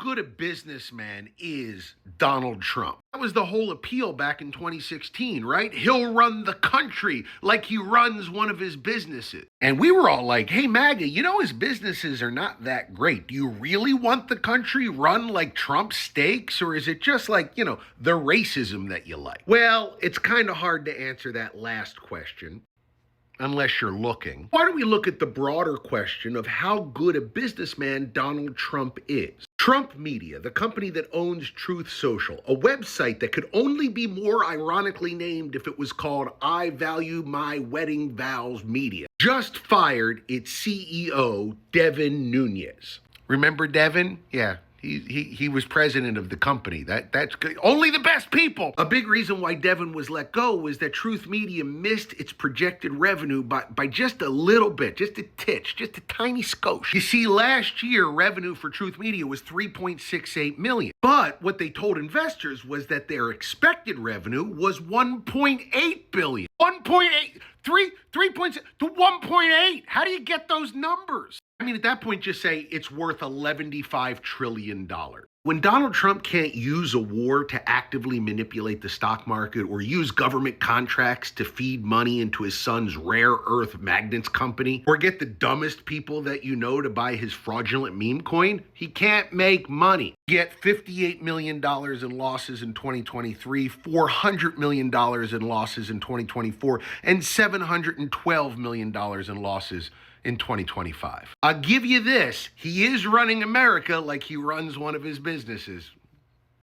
good a businessman is Donald Trump? That was the whole appeal back in 2016, right? He'll run the country like he runs one of his businesses. And we were all like, hey, MAGA, you know his businesses are not that great. Do you really want the country run like Trump steaks? Or is it just like, the racism that you like? Well, it's kind of hard to answer that last question, unless you're looking. Why don't we look at the broader question of how good a businessman Donald Trump is? Trump Media, the company that owns Truth Social, a website that could only be more ironically named if it was called I Value My Wedding Vows Media, just fired its CEO, Devin Nunes. Remember Devin? Yeah. He was president of the company. That's good. Only the best people. A big reason why Devin was let go was that Truth Media missed its projected revenue by just a little bit, just a titch, just a tiny skosh. You see, last year revenue for Truth Media was $3.68 million. But what they told investors was that their expected revenue was $1.8 billion. 3.6 to 1.8. How do you get those numbers? I mean, at that point, just say it's worth $115 trillion. When Donald Trump can't use a war to actively manipulate the stock market or use government contracts to feed money into his son's rare earth magnets company or get the dumbest people that you know to buy his fraudulent meme coin, he can't make money. Get $58 million in losses in 2023, $400 million in losses in 2024, and $712 million in losses in 2025. I'll give you this. He is running America like he runs one of his businesses.